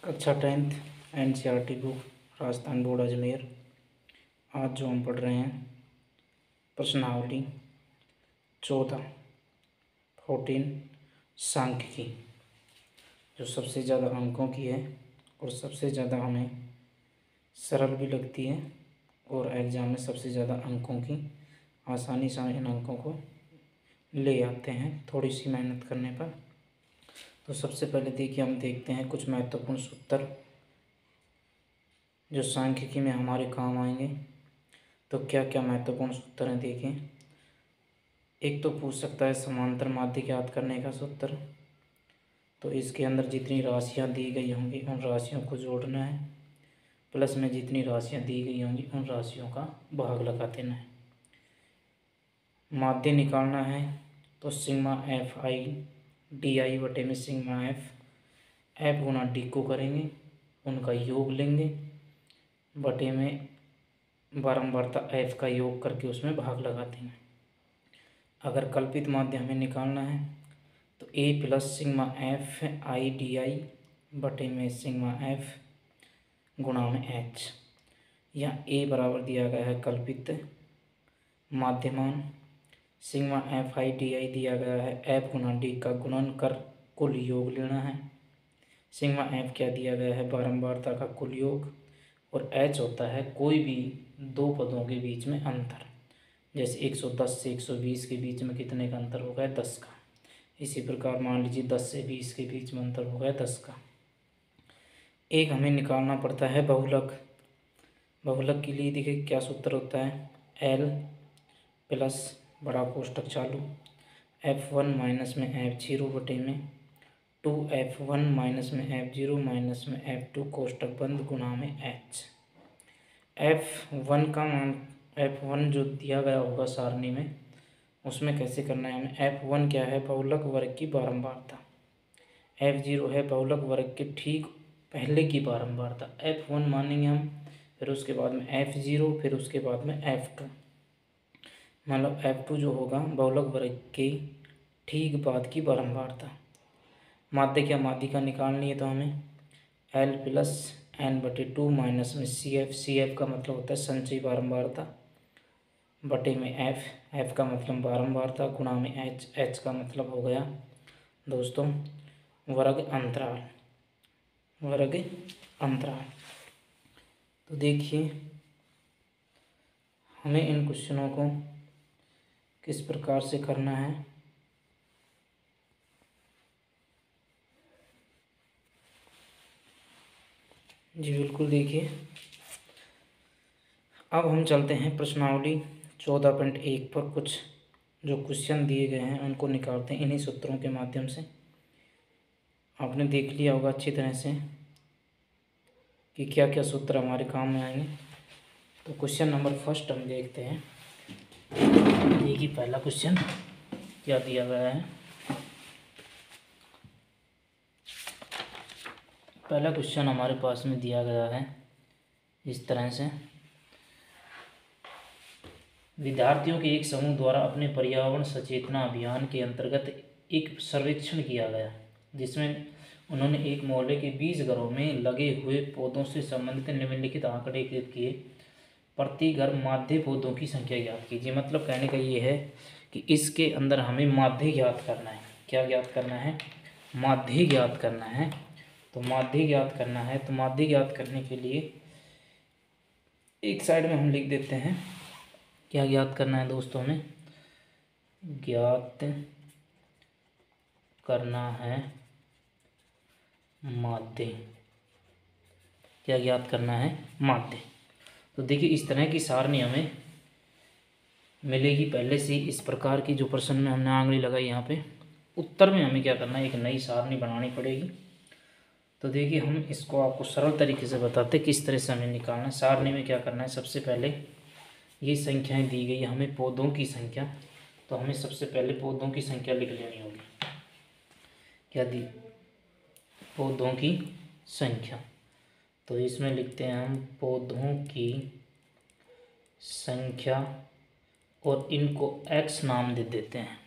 कक्षा 10th NCERT book Rajasthan board Ajmer. आज जो हम पढ़ रहे हैं प्रश्नावली 14 सांख्यिकी, जो सबसे ज़्यादा अंकों की है और सबसे ज़्यादा हमें सरल भी लगती है और एग्ज़ाम में सबसे ज़्यादा अंकों की आसानी से इन अंकों को ले आते हैं थोड़ी सी मेहनत करने पर। तो सबसे पहले देखिए, हम देखते हैं कुछ महत्वपूर्ण सूत्र जो सांख्यिकी में हमारे काम आएंगे। तो क्या क्या महत्वपूर्ण सूत्र हैं देखिए। एक तो पूछ सकता है समांतर माध्य ज्ञात करने का सूत्र। तो इसके अंदर जितनी राशियां दी गई होंगी उन राशियों को जोड़ना है, प्लस में जितनी राशियां दी गई होंगी उन राशियों का भाग लगा देना है। माध्य निकालना है तो sigma F I D I बटे में सिग्मा एफ गुना डी को करेंगे, उनका योग लेंगे, बटे में बारंबारता एफ का योग करके उसमें भाग लगा देंगे। अगर कल्पित माध्य हमें निकालना है तो A plus sigma F I D I बटे में सिग्मा एफ गुणा में एच। यहाँ ए बराबर दिया गया है कल्पित माध्यमान, sigma F I D I दिया गया है एफ गुना डी का गुणन कर कुल योग लेना है। सिग्मा एफ क्या दिया गया है बारंबारता का कुल योग, और एच होता है कोई भी दो पदों के बीच में अंतर। जैसे 110 से 120 के बीच में कितने का अंतर हो गया 10 का। इसी प्रकार मान लीजिए 10 से 20 के बीच में अंतर हो गया 10 का। एक हमें निकालना पड़ता है बहुलक। बहुलक के लिए देखिए क्या सूत्र होता है, एल प्लस बड़ा कोष्टक चालू F1 माइनस में F0 बटे में 2F1 माइनस में F0 माइनस में F2 कोष्टक बंद गुणा में H। F1 का मान F1 जो दिया गया होगा सारणी में उसमें कैसे करना है हमें। F1 क्या है बहुलक वर्ग की बारंबारता, F0 है बहुलक वर्ग के ठीक पहले की बारंबारता। F1 मानेंगे हम, फिर उसके बाद में F0, फिर उसके बाद में F2। मतलब F2 जो होगा बहुलक वर्ग के ठीक बाद की बारंबारता। माध्य क्या माध्यिका निकालनी है तो हमें L प्लस एन बटे 2 माइनस में सी एफ का मतलब होता है संचयी बारंबारता बटे में एफ का मतलब बारंबारता गुणा में एच का मतलब हो गया दोस्तों वर्ग अंतराल। तो देखिए हमें इन क्वेश्चनों को किस प्रकार से करना है। जी बिल्कुल, देखिए अब हम चलते हैं प्रश्नावली 14.1 पर। कुछ जो क्वेश्चन दिए गए हैं उनको निकालते हैं इन्हीं सूत्रों के माध्यम से। आपने देख लिया होगा अच्छी तरह से कि क्या क्या सूत्र हमारे काम में आएंगे। तो क्वेश्चन नंबर फर्स्ट हम देखते हैं। देखिए पहला क्वेश्चन क्या दिया गया है। पहला क्वेश्चन हमारे पास में दिया गया है इस तरह से, विद्यार्थियों के एक समूह द्वारा अपने पर्यावरण सचेतना अभियान के अंतर्गत एक सर्वेक्षण किया गया जिसमें उन्होंने एक मोहल्ले के 20 घरों में लगे हुए पौधों से संबंधित निम्नलिखित आंकड़े एकत्रित किए। प्रति घर माध्य पौधों की संख्या ज्ञात कीजिए। मतलब कहने का ये है कि इसके अंदर हमें माध्य ज्ञात करना है। क्या ज्ञात करना है, माध्य ज्ञात करना है। तो माध्य ज्ञात करना है, तो माध्य ज्ञात करने के लिए एक साइड में हम लिख देते हैं क्या ज्ञात करना है दोस्तों, हमें ज्ञात करना है माध्य। क्या ज्ञात करना है, माध्य। तो देखिए इस तरह की सारणी हमें मिलेगी पहले से इस प्रकार की। जो प्रश्न में हमने आंगली लगाई यहाँ पे, उत्तर में हमें क्या करना है, एक नई सारणी बनानी पड़ेगी। तो देखिए हम इसको आपको सरल तरीके से बताते किस तरह से हमें निकालना है। सारणी में क्या करना है, सबसे पहले ये संख्याएं दी गई हमें पौधों की संख्या, तो हमें सबसे पहले पौधों की संख्या लिख लेनी होगी। क्या दी, पौधों की संख्या। तो इसमें लिखते हैं हम पौधों की संख्या और इनको x नाम दे देते हैं।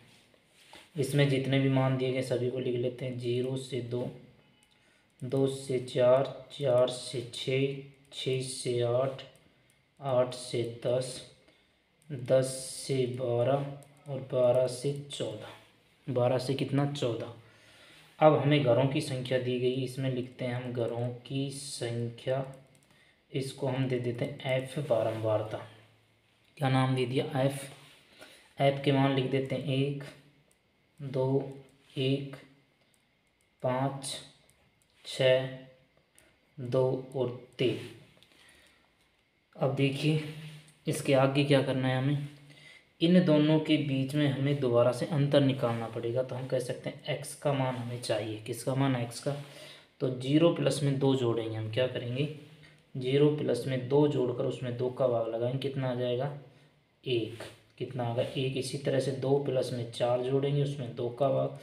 इसमें जितने भी मान दिए गए सभी को लिख लेते हैं 0 से 2, 2 से 4, 4 से 6, 6 से 8, 8 से 10, 10 से 12 और 12 से 14, 12 से कितना 14। अब हमें घरों की संख्या दी गई, इसमें लिखते हैं हम घरों की संख्या, इसको हम दे देते हैं एफ बारंबारता। क्या नाम दे दिया? एफ। एफ के मान लिख देते हैं 1, 2, 1, 5, 6, 2 और 3। अब देखिए इसके आगे क्या करना है हमें, इन दोनों के बीच में हमें दोबारा से अंतर निकालना पड़ेगा। तो हम कह सकते हैं x का मान हमें चाहिए। किसका मान? x का। तो 0 प्लस में 2 जोड़ेंगे हम। क्या करेंगे? 0 प्लस में 2 जोड़कर उसमें 2 का भाग लगाएंगे, कितना आ जाएगा? 1। कितना आ गया? 1। इसी तरह से 2 प्लस में 4 जोड़ेंगे, उसमें 2 का भाग,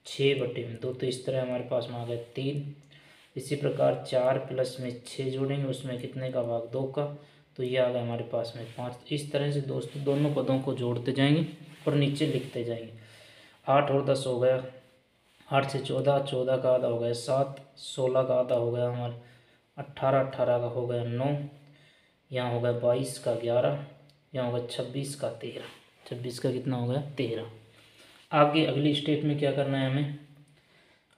6/2। तो इस तरह हमारे पास में आ गया 3। इसी प्रकार 4 प्लस में 6 जोड़ेंगे, उसमें कितने का भाग? 2 का। तो ये आ गया हमारे पास में 5। इस तरह से दोस्तों दोनों पदों को जोड़ते जाएंगे और नीचे लिखते जाएंगे। 8 और 10 हो गया, 8 से 14, 14 का आधा हो गया 7, 16 का आधा हो गया हमारे 18, 18 का हो गया 9, यहाँ हो गया 22 का 11, यहाँ हो गया 26 का 13, 26 का कितना हो गया? 13। आगे अगली स्टेप में क्या करना है हमें?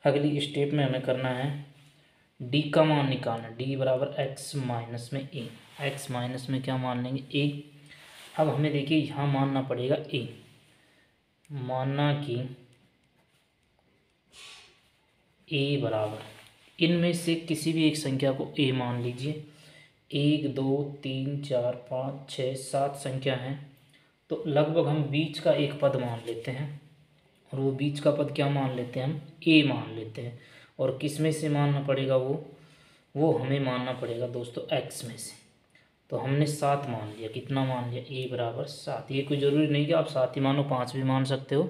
अगली स्टेप में हमें करना है डी का मान निकालना। डी बराबर एक्स माइनस में ए। एक्स माइनस में क्या मान लेंगे? ए। अब हमें देखिए यहाँ मानना पड़ेगा ए। मानना कि ए बराबर इनमें से किसी भी एक संख्या को ए मान लीजिए। 1, 2, 3, 4, 5, 6, 7 संख्या हैं, तो लगभग हम बीच का एक पद मान लेते हैं। और वो बीच का पद क्या मान लेते हैं हम? ए मान लेते हैं। और किस में से मानना पड़ेगा? वो हमें मानना पड़ेगा दोस्तों एक्स में से। तो हमने 7 मान लिया। कितना मान लिया? ए बराबर 7। ये कोई ज़रूरी नहीं कि आप 7 ही मानो, 5 भी मान सकते हो,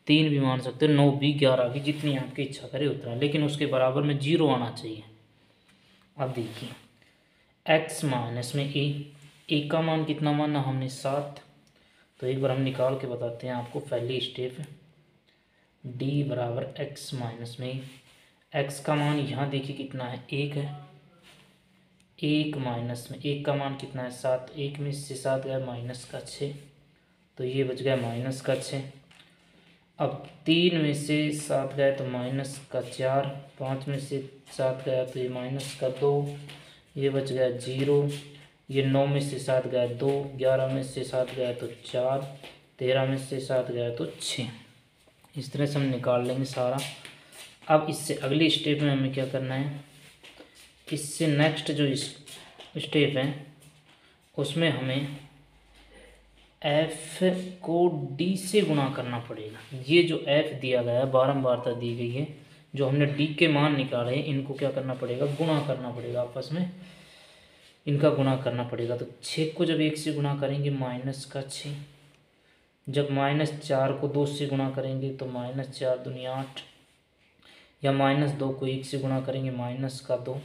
3 भी मान सकते हो, 9 भी, 11 भी, जितनी आपकी इच्छा करे उतना, लेकिन उसके बराबर में 0 आना चाहिए। अब देखिए एक्स माइनस में ए का मान कितना माना हमने? 7। तो एक बार हम निकाल के बताते हैं आपको। पहली स्टेप डी बराबर एक्स माइनस में एक्स का मान यहाँ देखिए कितना है? 1 है। 1 माइनस में 1 का मान कितना है? 7। 1 में से 7 गया माइनस का 6, तो ये बच गया माइनस का 6। अब 3 में से 7 गया तो माइनस का 4, 5 में से 7 गया तो ये माइनस का 2, ये बच गया 0। ये 9 में से 7 गया 2, 11 में से 7 गया तो 4, 13 में से 7 गया तो 6। इस तरह से हम निकाल लेंगे सारा। अब इससे अगली स्टेप में हमें क्या करना है? इससे नेक्स्ट जो स्टेप है उसमें हमें f को d से गुणा करना पड़ेगा। ये जो f दिया गया है, बारंबारता दी गई है, जो हमने d के मान निकाले हैं, इनको क्या करना पड़ेगा? गुणा करना पड़ेगा आपस में, इनका गुणा करना पड़ेगा। तो 6 को जब 1 से गुणा करेंगे माइनस का 6, जब -4 को 2 से गुणा करेंगे तो -4 दूनी 8, या -2 को 1 से गुणा करेंगे माइनस का 2,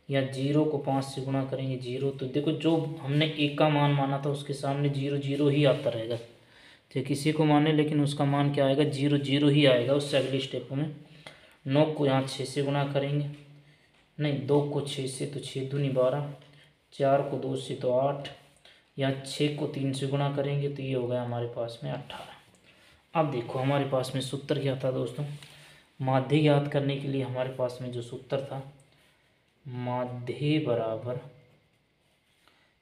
या 0 को 5 से गुणा करेंगे 0। तो देखो जो हमने 1 का मान माना था उसके सामने 0 0 ही आता रहेगा। तो किसी को माने लेकिन उसका मान क्या आएगा? 0 0 ही आएगा। उससे अगली स्टेप में 9 को यहाँ 6 से गुणा करेंगे, नहीं 2 को 6 से तो 6 दूनी 12, 4 को 2 से तो 8, यहाँ 6 को 3 से गुणा करेंगे तो ये हो गया हमारे पास में 18। अब देखो हमारे पास में सूत्र क्या था दोस्तों? माध्य याद करने के लिए हमारे पास में जो सूत्र था, माध्य बराबर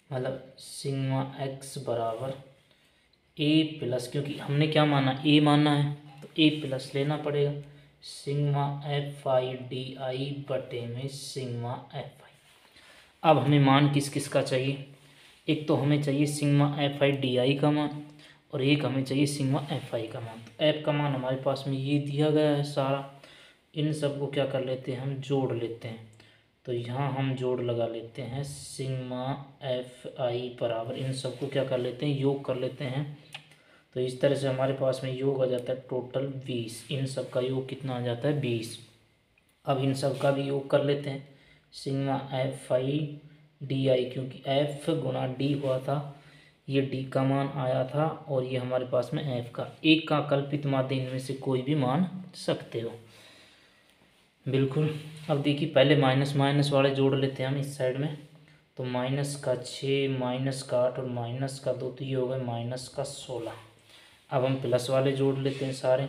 मतलब सिग्मा एक्स बराबर ए प्लस, क्योंकि हमने क्या माना? ए माना है तो ए प्लस लेना पड़ेगा, sigma F I D I बटे में सिग्मा एफ आई। अब हमें मान किस किस का चाहिए? एक तो हमें चाहिए sigma F I D I का मान, और एक हमें चाहिए सिग्मा एफ आई का मान। तो एफ का मान हमारे पास में ये दिया गया है सारा, इन सब को क्या कर लेते हैं? हम जोड़ लेते हैं। तो यहाँ हम जोड़ लगा लेते हैं, सिग्मा एफ आई बराबर इन सब को क्या कर लेते हैं? योग कर लेते हैं। तो इस तरह से हमारे पास में योग आ जाता है टोटल 20। इन सब का योग कितना आ जाता है? 20। अब इन सब का भी योग कर लेते हैं, सिग्मा एफ आई डी आई, क्योंकि एफ गुणा डी हुआ था, ये डी का मान आया था, और ये हमारे पास में एफ का, एक का कल्पित माध्य इनमें से कोई भी मान सकते हो। बिल्कुल। अब देखिए पहले माइनस माइनस वाले जोड़ लेते हैं हम इस साइड में। तो माइनस का 6, माइनस का 8 और माइनस का 2, तो ये हो गए माइनस का 16। अब हम प्लस वाले जोड़ लेते हैं सारे।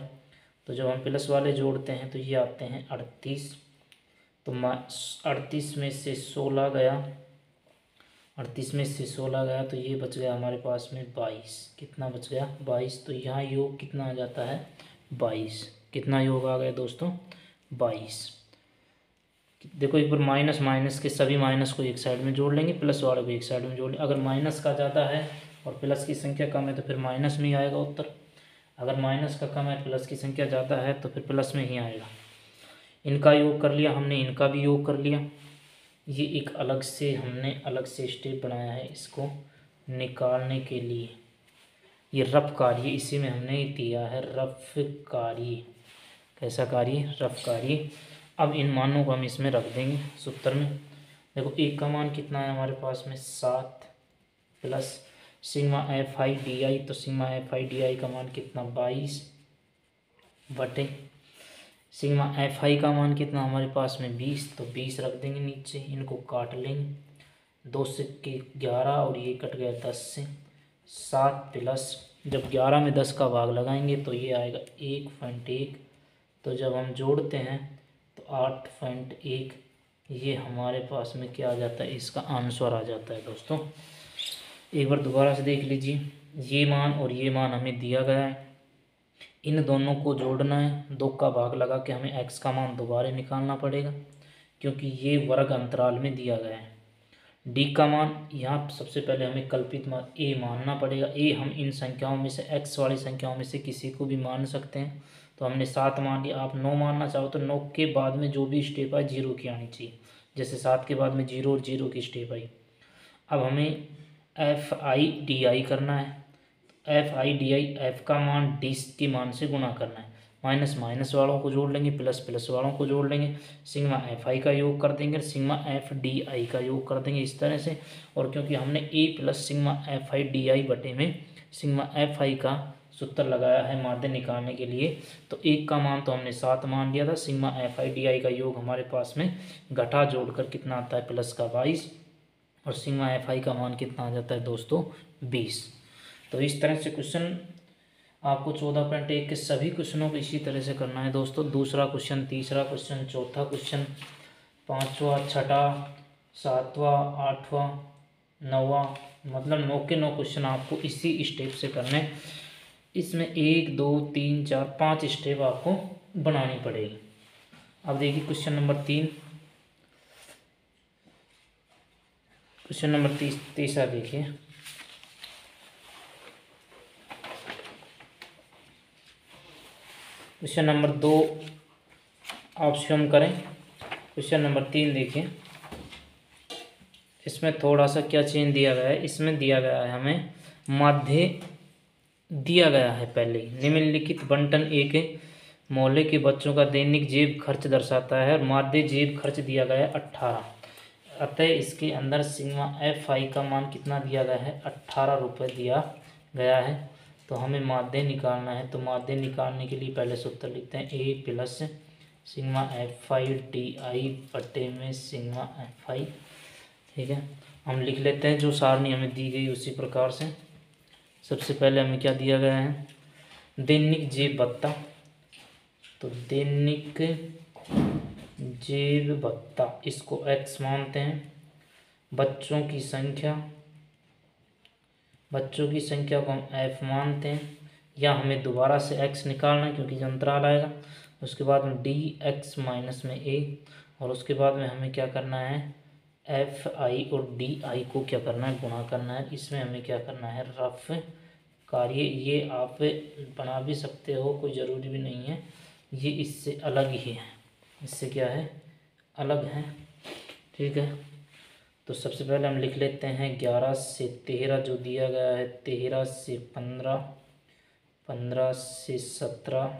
तो जब हम प्लस वाले जोड़ते हैं तो ये आते हैं 38। तो 38 में से 16 गया, 38 में से 16 गया तो ये बच गया हमारे पास में 22। कितना बच गया? 22। तो यहाँ योग कितना आ जाता है? 22। कितना योग आ गया दोस्तों? 22। देखो एक बार माइनस माइनस के सभी माइनस को एक साइड में जोड़ लेंगे, प्लस वाले को एक साइड में जोड़ लेंगे। अगर माइनस का ज़्यादा है और प्लस की संख्या कम है तो फिर माइनस में ही आएगा उत्तर। अगर माइनस का कम है, प्लस की संख्या ज़्यादा है तो फिर प्लस में ही आएगा। इनका योग कर लिया हमने, इनका भी योग कर लिया। ये एक अलग से हमने अलग से स्टेप बनाया है इसको निकालने के लिए। ये रफ कार्य इसी में हमने दिया है, रफ कार्य। कैसा कार्य? रफ कार्य। अब इन मानों को हम इसमें रख देंगे सूत्र में। देखो एक का मान कितना है हमारे पास में? 7 plus sigma F I D I. तो sigma F I D I का मान कितना? 22 बटे सिग्मा एफ आई का मान कितना हमारे पास में? 20। तो 20 रख देंगे नीचे, इनको काट लेंगे। 2 से के 11 और ये कट गया 10 से। 7 प्लस जब 11 में 10 का भाग लगाएंगे तो ये आएगा 1.1। तो जब हम जोड़ते हैं तो 8.1 ये हमारे पास में क्या आ जाता है? इसका आंसर आ जाता है दोस्तों। एक बार दोबारा से देख लीजिए, ये मान और ये मान हमें दिया गया है, इन दोनों को जोड़ना है। 2 का भाग लगा के हमें x का मान दोबारा निकालना पड़ेगा क्योंकि ये वर्ग अंतराल में दिया गया है। d का मान यहाँ सबसे पहले हमें कल्पित मान a मानना पड़ेगा। a हम इन संख्याओं में से x वाली संख्याओं में से किसी को भी मान सकते हैं। तो हमने 7 मान लिया। आप 9 मानना चाहो तो 9 के बाद में जो भी स्टेप आए 0 की आनी चाहिए। जैसे 7 के बाद में 0 और 0 की स्टेप आई। अब हमें एफ आई डी आई करना है। F I D I F का मान डी के मान से गुना करना है। माइनस माइनस वालों को जोड़ लेंगे, प्लस प्लस वालों को जोड़ लेंगे, सिग्मा एफ आई का योग कर देंगे, सिग्मा एफ डी आई का योग कर देंगे इस तरह से। और क्योंकि हमने A plus sigma F I D I बटे में सिग्मा एफ आई का सूत्र लगाया है माध्य निकालने के लिए, तो एक का मान तो हमने 7 मान लिया था। Sigma F I D I का योग हमारे पास में घटा जोड़कर कितना आता है? प्लस का 22। और सिग्मा एफ आई का मान कितना आ जाता है दोस्तों? 20। तो इस तरह से क्वेश्चन आपको 14.1 के सभी क्वेश्चनों को इसी तरह से करना है दोस्तों। दूसरा क्वेश्चन, तीसरा क्वेश्चन, चौथा क्वेश्चन, 5वां, 6ठा, 7वां, 8वां, 9वां, मतलब 9 के 9 क्वेश्चन आपको इसी स्टेप से करने। इसमें 1 2 3 4 5 स्टेप आपको बनानी पड़ेगी। अब देखिए क्वेश्चन नंबर 3, क्वेश्चन नंबर तीसरा देखिए। क्वेश्चन नंबर 2 आप स्वयं करें। क्वेश्चन नंबर 3 देखिए, इसमें थोड़ा सा क्या चेंज दिया गया है। इसमें दिया गया है हमें माध्य दिया गया है पहले ही। निम्नलिखित बंटन एक मोहल्ले के बच्चों का दैनिक जेब खर्च दर्शाता है और माध्य जेब खर्च दिया गया है 18। अतः इसके अंदर सिग्मा एफ आई का मान कितना दिया गया है? 18 रुपये दिया गया है। तो हमें माध्य निकालना है। तो माध्य निकालने के लिए पहले सूत्र लिखते हैं A plus sigma F I D I बटे में सिग्मा एफ आई। ठीक है, हम लिख लेते हैं जो सारणी हमें दी गई उसी प्रकार से। सबसे पहले हमें क्या दिया गया है? दैनिक जेब भत्ता। तो दैनिक जेब भत्ता इसको x मानते हैं। बच्चों की संख्या, बच्चों की संख्या को हम f मानते हैं। या हमें दोबारा से x निकालना है क्योंकि अंतराल आएगा। उसके बाद में डी एक्स माइनस में a, और उसके बाद में हमें क्या करना है? एफ आई और डी आई को क्या करना है? गुणा करना है। इसमें हमें क्या करना है? रफ कार्य। ये आप बना भी सकते हो, कोई ज़रूरी भी नहीं है। ये इससे अलग ही है, इससे क्या है? अलग है। ठीक है, तो सबसे पहले हम लिख लेते हैं 11 से 13 जो दिया गया है, 13 से 15, 15 से 17,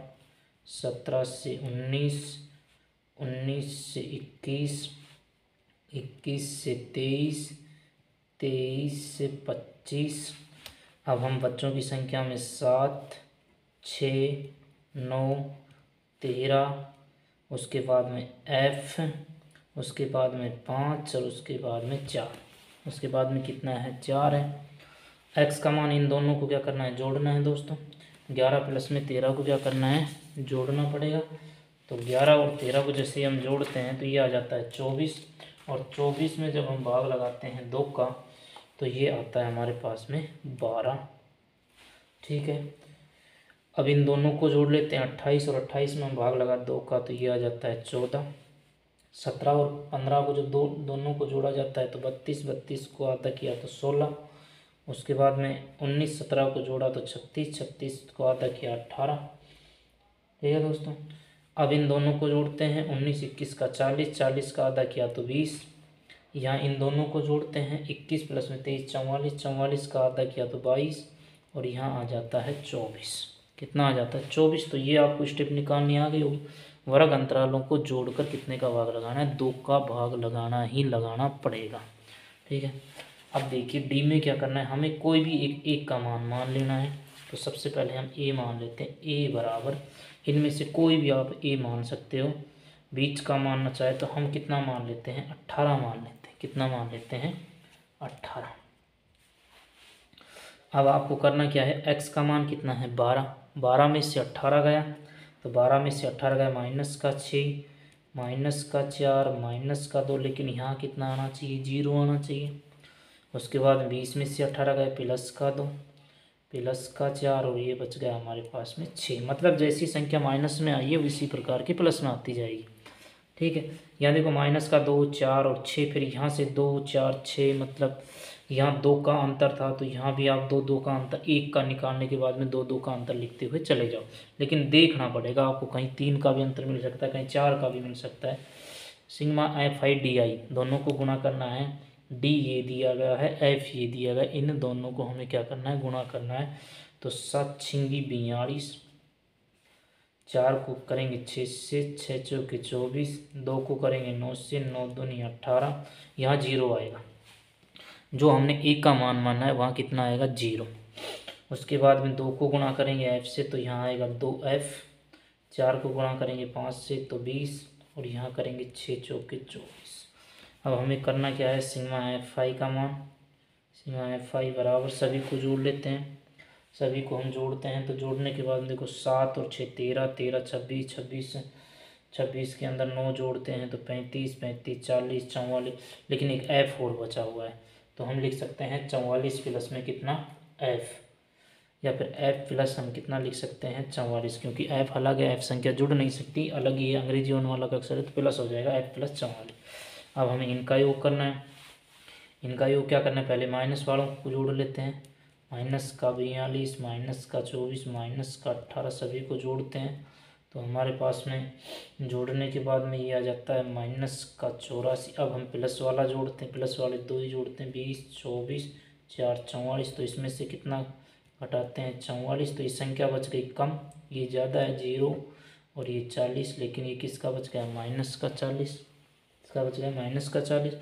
17 से 19, 19 से 21, 21 से 23, 23 से 25। अब हम बच्चों की संख्या में 7, 6, 9, 13, उसके बाद में एफ, उसके बाद में 5 और उसके बाद में 4। उसके बाद में कितना है, 4 है। एक्स का मान इन दोनों को क्या करना है, जोड़ना है दोस्तों। 11 प्लस में 13 को क्या करना है, जोड़ना पड़ेगा। तो 11 और 13 को जैसे हम जोड़ते हैं तो ये आ जाता है 24, और 24 में जब हम भाग लगाते हैं 2 का तो ये आता है हमारे पास में 12। ठीक है, अब इन दोनों को जोड़ लेते हैं 28, और 28 में हम भाग लगा 2 का तो ये आ जाता है 14। 17 और 15 को जब दोनों को जोड़ा जाता है तो 32, 32 को आधा किया तो 16। उसके बाद में 19, 17 को जोड़ा तो 36, 36 को आधा किया 18। ठीक है दोस्तों, अब इन दोनों को जोड़ते हैं 19, 21 का 40, 40 का आधा किया तो 20। यहाँ इन दोनों को जोड़ते हैं 21 प्लस में 23, 44, 44 का आधा किया तो 22, और यहाँ आ जाता है 24। कितना आ जाता है, 24। तो ये आपको स्टेप निकालनी आ गई होगी। वर्ग अंतरालों को जोड़कर कितने का भाग लगाना है, 2 का भाग लगाना ही लगाना पड़ेगा। ठीक है, अब देखिए डी में क्या करना है, हमें कोई भी एक का मान लेना है। तो सबसे पहले हम ए मान लेते हैं। ए बराबर, इनमें से कोई भी आप ए मान सकते हो। बीच का मानना चाहे तो हम कितना मान लेते हैं, 18 मान लेते हैं। कितना मान लेते हैं, 18। अब आपको करना क्या है, एक्स का मान कितना है, 12। 12 में से 18 गया तो 12 में से 18 गया माइनस का 6, माइनस का 4, माइनस का 2, लेकिन यहाँ कितना आना चाहिए, 0 आना चाहिए। उसके बाद 20 में से 18 गए प्लस का 2, प्लस का 4, और ये बच गया हमारे पास में 6। मतलब जैसी संख्या माइनस में आई है उसी प्रकार की प्लस में आती जाएगी। ठीक है, यहाँ देखो माइनस का 2, 4 और 6, फिर यहाँ से 2, 4, 6, मतलब यहाँ 2 का अंतर था तो यहाँ भी आप 2 का अंतर, 1 का निकालने के बाद में 2 का अंतर लिखते हुए चले जाओ। लेकिन देखना पड़ेगा आपको, कहीं 3 का भी अंतर मिल सकता है, कहीं 4 का भी मिल सकता है। सिग्मा एफ आई डी आई दोनों को गुणा करना है। डी ये दिया गया है, एफ ये दिया गया, इन दोनों को हमें क्या करना है, गुणा करना है। तो 7 छिंगी 42, 4 को करेंगे 6 से, 6 चौके 24, 2 को करेंगे 9 से, 9 दूनी 18। यहाँ 0 आएगा, जो हमने एक का मान माना है वहाँ कितना आएगा, 0। उसके बाद में 2 को गुणा करेंगे एफ से तो यहाँ आएगा 2f। 4 को गुणा करेंगे 5 से तो 20, और यहाँ करेंगे 6 चौके 24। अब हमें करना क्या है, सिग्मा एफ आई का मान, सिग्मा एफ आई बराबर, सभी को जोड़ लेते हैं। सभी को हम जोड़ते हैं तो जोड़ने के बाद देखो 7 और 6 13, 13 26, 26, 26 के अंदर 9 जोड़ते हैं तो 35, 35, 40, 44, लेकिन एक एफ और बचा हुआ है तो हम लिख सकते हैं 44 प्लस में कितना, एफ, या फिर एफ प्लस हम कितना लिख सकते हैं, 44, क्योंकि एफ अलग है, एफ संख्या जुड़ नहीं सकती, अलग ही अंग्रेजी वन वाला का अक्षर है तो प्लस हो जाएगा एफ प्लस 44। अब हमें इनका योग करना है। इनका योग क्या करना है, पहले माइनस वालों को जोड़ लेते हैं। माइनस का 42, माइनस का 24, माइनस का 18, सभी को जोड़ते हैं तो हमारे पास में जोड़ने के बाद में ये आ जाता है माइनस का 84। अब हम प्लस वाला जोड़ते हैं, प्लस वाले 2 ही जोड़ते हैं, 20, 24, 4, 44, तो इसमें से कितना घटाते हैं, 44, तो ये संख्या बच गई कम, ये ज़्यादा है 0 और ये 40, लेकिन ये किसका बच गया, माइनस का 40, इसका बच गया माइनस का 40।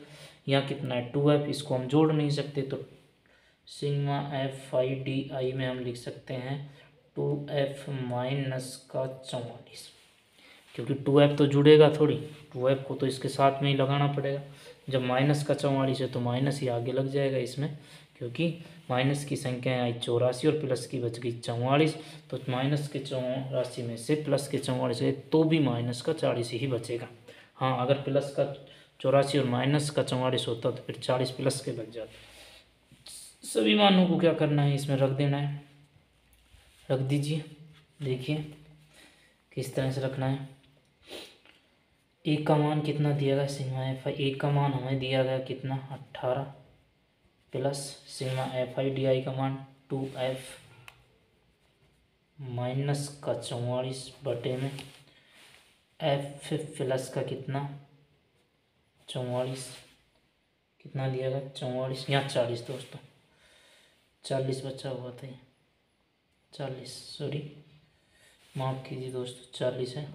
यहाँ कितना है, 2f, इसको हम जोड़ नहीं सकते तो सिग्मा एफ आई डी आई में हम लिख सकते हैं 2f माइनस का 44, क्योंकि 2f तो जुड़ेगा थोड़ी, 2f को तो इसके साथ में ही लगाना पड़ेगा। जब माइनस का 44 है तो माइनस ही आगे लग जाएगा इसमें, क्योंकि माइनस की संख्या आई 84 और प्लस की बच गई 44, तो माइनस के 84 में से प्लस के 44 है तो भी माइनस का 40 ही बचेगा। हाँ, अगर प्लस का 84 और माइनस का 44 होता तो फिर 40 प्लस के बच जाते। सभी मानों को क्या करना है, इसमें रख देना है, रख दीजिए। देखिए किस तरह से रखना है। एक का मान कितना दिया गया, सिग्मा एफ आई, एक का मान हमें दिया गया कितना, 18, plus sigma F I D I का मान 2f माइनस का 44 बटे में एफ प्लस का कितना, 44, कितना दिया गया 44, यहाँ 40 दोस्तों, 40 बचा हुआ था, 40, सॉरी माफ़ कीजिए दोस्तों, 40 है।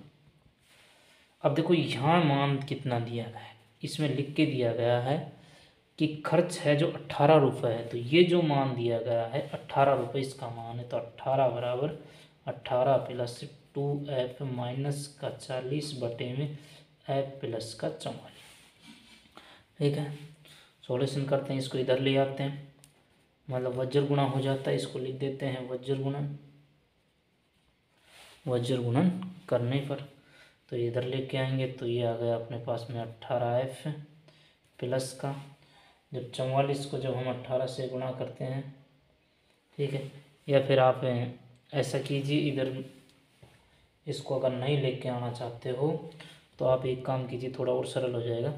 अब देखो यहाँ मान कितना दिया गया है, इसमें लिख के दिया गया है कि खर्च है जो 18 रुपये है, तो ये जो मान दिया गया है 18 रुपये इसका मान है, तो 18 बराबर 18 प्लस 2f-40/44 ठीक है। सॉल्यूशन करते हैं, इसको इधर ले आते हैं, मतलब वज्र गुणा हो जाता है, इसको लिख देते हैं वज्र गुणन करने पर तो इधर लेके आएंगे तो ये आ गया अपने पास में 18f प्लस का, जब 44 को जब हम 18 से गुणा करते हैं, ठीक है। या फिर आप ऐसा कीजिए, इधर इसको अगर नहीं लेके आना चाहते हो तो आप एक काम कीजिए, थोड़ा और सरल हो जाएगा,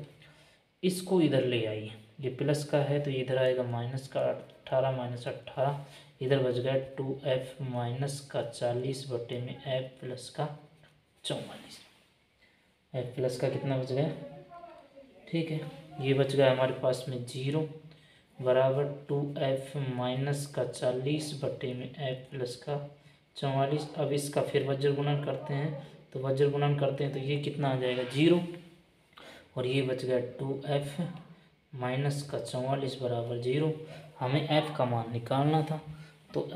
इसको इधर ले आइए, ये प्लस का है तो इधर आएगा माइनस का 18 माइनस 18, इधर बच गया 2f-40/f+44, f प्लस का कितना बच गया, ठीक है। ये बच गया हमारे पास में 0 बराबर 2f-40/f+44। अब इसका फिर वज्र गुणन करते हैं, तो वज्र गुणन करते हैं तो ये कितना आ जाएगा 0, और ये बच गया 2f-44 बराबर 0। हमें f का मान निकालना था, तो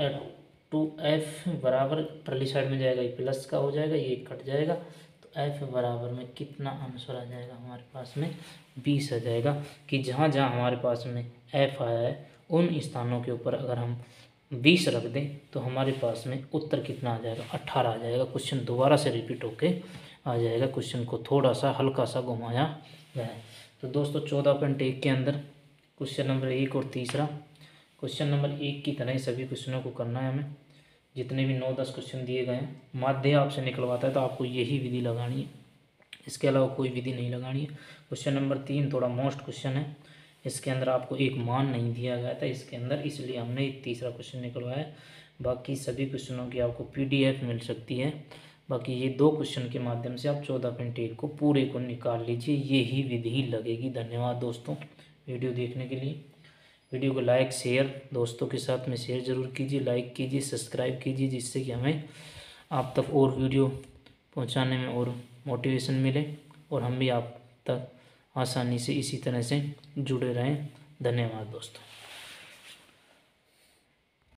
2f बराबर परली साइड में जाएगा, ये प्लस का हो जाएगा, ये कट जाएगा, तो f बराबर में कितना आंसर आ जाएगा हमारे पास में 20 आ जाएगा। कि जहाँ जहाँ हमारे पास में f आया है उन स्थानों के ऊपर अगर हम 20 रख दें तो हमारे पास में उत्तर कितना आ जाएगा 18 आ जाएगा। क्वेश्चन दोबारा से रिपीट होके आ जाएगा, क्वेश्चन को थोड़ा सा हल्का सा घुमाया गया है। तो दोस्तों 14.1 के अंदर क्वेश्चन नंबर 1 और तीसरा, क्वेश्चन नंबर 1 की तरह ही सभी क्वेश्चनों को करना है हमें, जितने भी 9-10 क्वेश्चन दिए गए हैं। माध्य आपसे निकलवाता है तो आपको यही विधि लगानी है, इसके अलावा कोई विधि नहीं लगानी है। क्वेश्चन नंबर 3 थोड़ा मोस्ट क्वेश्चन है, इसके अंदर आपको एक मान नहीं दिया गया था इसके अंदर, इसलिए हमने एक तीसरा क्वेश्चन निकलवाया है। बाकी सभी क्वेश्चनों की आपको PDF मिल सकती है। बाकी ये 2 क्वेश्चन के माध्यम से आप 14.1 को पूरे को निकाल लीजिए, यही विधि लगेगी। धन्यवाद दोस्तों वीडियो देखने के लिए। वीडियो को लाइक शेयर दोस्तों के साथ में शेयर ज़रूर कीजिए, लाइक कीजिए, सब्सक्राइब कीजिए, जिससे कि हमें आप तक और वीडियो पहुंचाने में और मोटिवेशन मिले और हम भी आप तक आसानी से इसी तरह से जुड़े रहें। धन्यवाद दोस्तों।